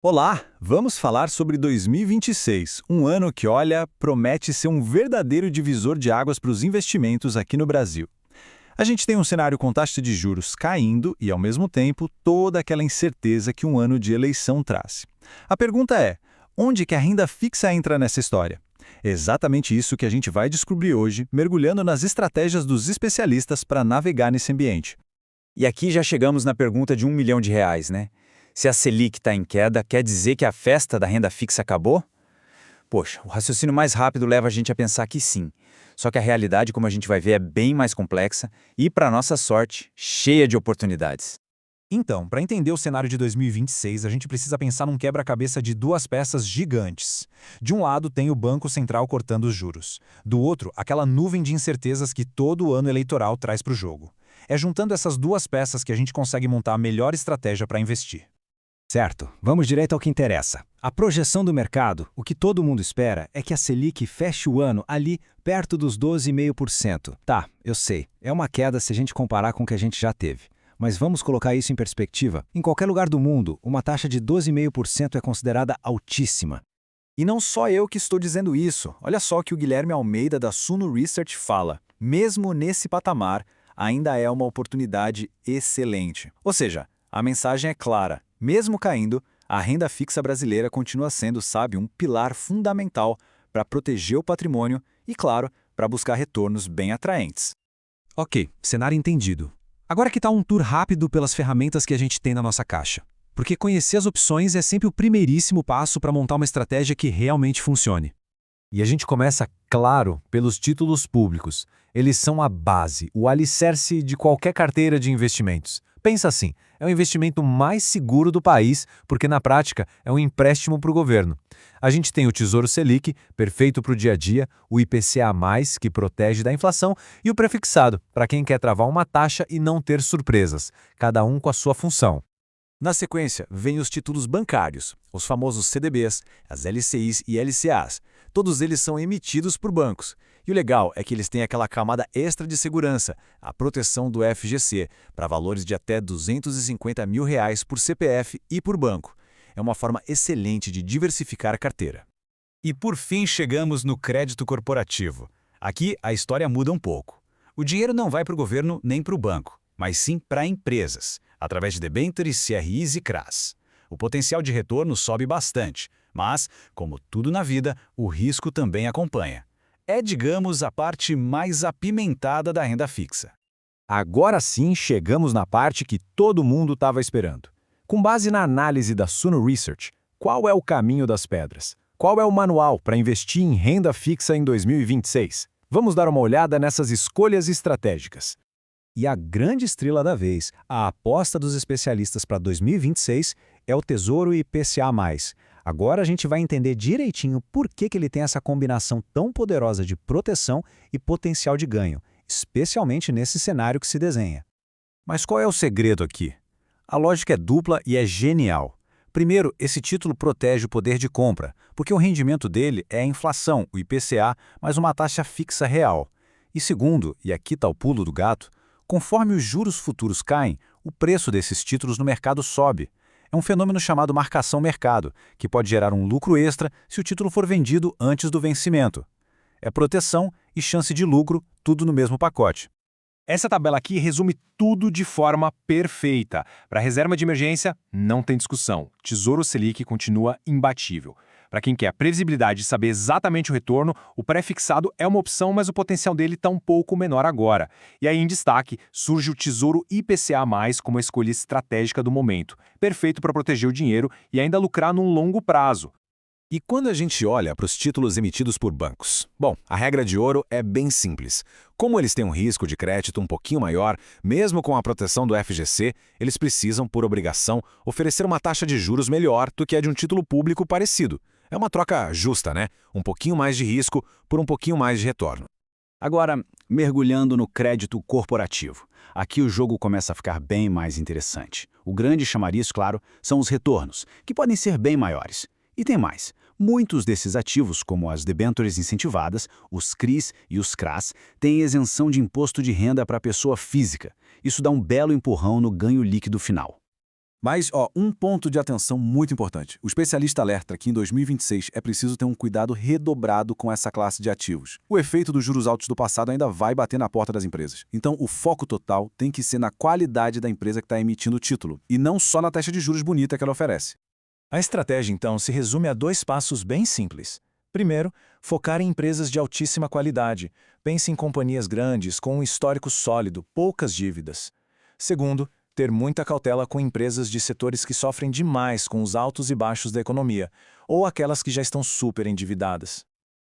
Olá, vamos falar sobre 2026, um ano que, olha, promete ser um verdadeiro divisor de águas para os investimentos aqui no Brasil. A gente tem um cenário com taxa de juros caindo e, ao mesmo tempo, toda aquela incerteza que um ano de eleição traz. A pergunta é, onde que a renda fixa entra nessa história? É exatamente isso que a gente vai descobrir hoje, mergulhando nas estratégias dos especialistas para navegar nesse ambiente. E aqui já chegamos na pergunta de R$ 1 milhão, né? Se a Selic está em queda, quer dizer que a festa da renda fixa acabou? Poxa, o raciocínio mais rápido leva a gente a pensar que sim. Só que a realidade, como a gente vai ver, é bem mais complexa e, para nossa sorte, cheia de oportunidades. Então, para entender o cenário de 2026, a gente precisa pensar num quebra-cabeça de duas peças gigantes. De um lado tem o Banco Central cortando os juros. Do outro, aquela nuvem de incertezas que todo ano eleitoral traz para o jogo. É juntando essas duas peças que a gente consegue montar a melhor estratégia para investir. Certo, vamos direto ao que interessa. A projeção do mercado, o que todo mundo espera, é que a Selic feche o ano ali perto dos 12,5%. Tá, eu sei, é uma queda se a gente comparar com o que a gente já teve. Mas vamos colocar isso em perspectiva. Em qualquer lugar do mundo, uma taxa de 12,5% é considerada altíssima. E não só eu que estou dizendo isso. Olha só o que o Guilherme Almeida da Suno Research fala. Mesmo nesse patamar, ainda é uma oportunidade excelente. Ou seja, a mensagem é clara. Mesmo caindo, a renda fixa brasileira continua sendo, sabe, um pilar fundamental para proteger o patrimônio e, claro, para buscar retornos bem atraentes. Ok, cenário entendido. Agora que tal um tour rápido pelas ferramentas que a gente tem na nossa caixa? Porque conhecer as opções é sempre o primeiríssimo passo para montar uma estratégia que realmente funcione. E a gente começa, claro, pelos títulos públicos. Eles são a base, o alicerce de qualquer carteira de investimentos. Pensa assim, é o investimento mais seguro do país, porque na prática é um empréstimo para o governo. A gente tem o Tesouro Selic, perfeito para o dia a dia, o IPCA+, que protege da inflação, e o prefixado, para quem quer travar uma taxa e não ter surpresas, cada um com a sua função. Na sequência, vêm os títulos bancários, os famosos CDBs, as LCIs e LCAs. Todos eles são emitidos por bancos. E o legal é que eles têm aquela camada extra de segurança, a proteção do FGC, para valores de até R$ 250 mil por CPF e por banco. É uma forma excelente de diversificar a carteira. E por fim chegamos no crédito corporativo. Aqui a história muda um pouco. O dinheiro não vai para o governo nem para o banco, mas sim para empresas, através de debêntures, CRIs e CRAs. O potencial de retorno sobe bastante, mas, como tudo na vida, o risco também acompanha. É, digamos, a parte mais apimentada da renda fixa. Agora sim chegamos na parte que todo mundo estava esperando. Com base na análise da Suno Research, qual é o caminho das pedras? Qual é o manual para investir em renda fixa em 2026? Vamos dar uma olhada nessas escolhas estratégicas. E a grande estrela da vez, a aposta dos especialistas para 2026, é o Tesouro IPCA+. Agora a gente vai entender direitinho por que ele tem essa combinação tão poderosa de proteção e potencial de ganho, especialmente nesse cenário que se desenha. Mas qual é o segredo aqui? A lógica é dupla e é genial. Primeiro, esse título protege o poder de compra, porque o rendimento dele é a inflação, o IPCA, mais uma taxa fixa real. E segundo, e aqui está o pulo do gato, conforme os juros futuros caem, o preço desses títulos no mercado sobe. É um fenômeno chamado marcação mercado, que pode gerar um lucro extra se o título for vendido antes do vencimento. É proteção e chance de lucro, tudo no mesmo pacote. Essa tabela aqui resume tudo de forma perfeita. Para reserva de emergência, não tem discussão. Tesouro Selic continua imbatível. Para quem quer a previsibilidade de saber exatamente o retorno, o pré-fixado é uma opção, mas o potencial dele está um pouco menor agora. E aí, em destaque, surge o Tesouro IPCA+, como a escolha estratégica do momento. Perfeito para proteger o dinheiro e ainda lucrar num longo prazo. E quando a gente olha para os títulos emitidos por bancos? Bom, a regra de ouro é bem simples. Como eles têm um risco de crédito um pouquinho maior, mesmo com a proteção do FGC, eles precisam, por obrigação, oferecer uma taxa de juros melhor do que a de um título público parecido. É uma troca justa, né? Um pouquinho mais de risco por um pouquinho mais de retorno. Agora, mergulhando no crédito corporativo. Aqui o jogo começa a ficar bem mais interessante. O grande chamariz, claro, são os retornos, que podem ser bem maiores. E tem mais. Muitos desses ativos, como as debêntures incentivadas, os CRIs e os CRAs, têm isenção de imposto de renda para a pessoa física. Isso dá um belo empurrão no ganho líquido final. Mas, um ponto de atenção muito importante. O especialista alerta que em 2026 é preciso ter um cuidado redobrado com essa classe de ativos. O efeito dos juros altos do passado ainda vai bater na porta das empresas. Então, o foco total tem que ser na qualidade da empresa que está emitindo o título, e não só na taxa de juros bonita que ela oferece. A estratégia, então, se resume a 2 passos bem simples. Primeiro, focar em empresas de altíssima qualidade. Pense em companhias grandes, com um histórico sólido, poucas dívidas. Segundo, ter muita cautela com empresas de setores que sofrem demais com os altos e baixos da economia, ou aquelas que já estão super endividadas.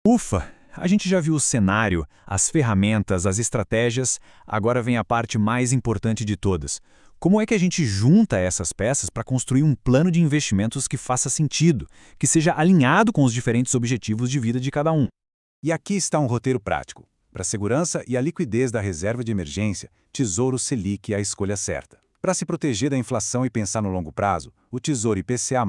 Ufa! A gente já viu o cenário, as ferramentas, as estratégias, agora vem a parte mais importante de todas. Como é que a gente junta essas peças para construir um plano de investimentos que faça sentido, que seja alinhado com os diferentes objetivos de vida de cada um? E aqui está um roteiro prático. Para a segurança e a liquidez da reserva de emergência, Tesouro Selic é a escolha certa. Para se proteger da inflação e pensar no longo prazo, o Tesouro IPCA+,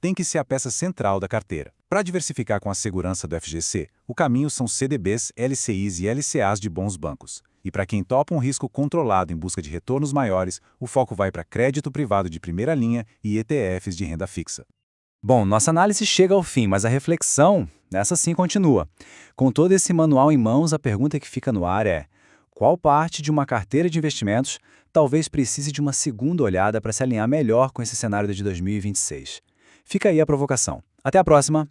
tem que ser a peça central da carteira. Para diversificar com a segurança do FGC, o caminho são CDBs, LCIs e LCAs de bons bancos. E para quem topa um risco controlado em busca de retornos maiores, o foco vai para crédito privado de primeira linha e ETFs de renda fixa. Bom, nossa análise chega ao fim, mas a reflexão, essa sim, continua. Com todo esse manual em mãos, a pergunta que fica no ar é: qual parte de uma carteira de investimentos talvez precise de uma segunda olhada para se alinhar melhor com esse cenário de 2026? Fica aí a provocação. Até a próxima!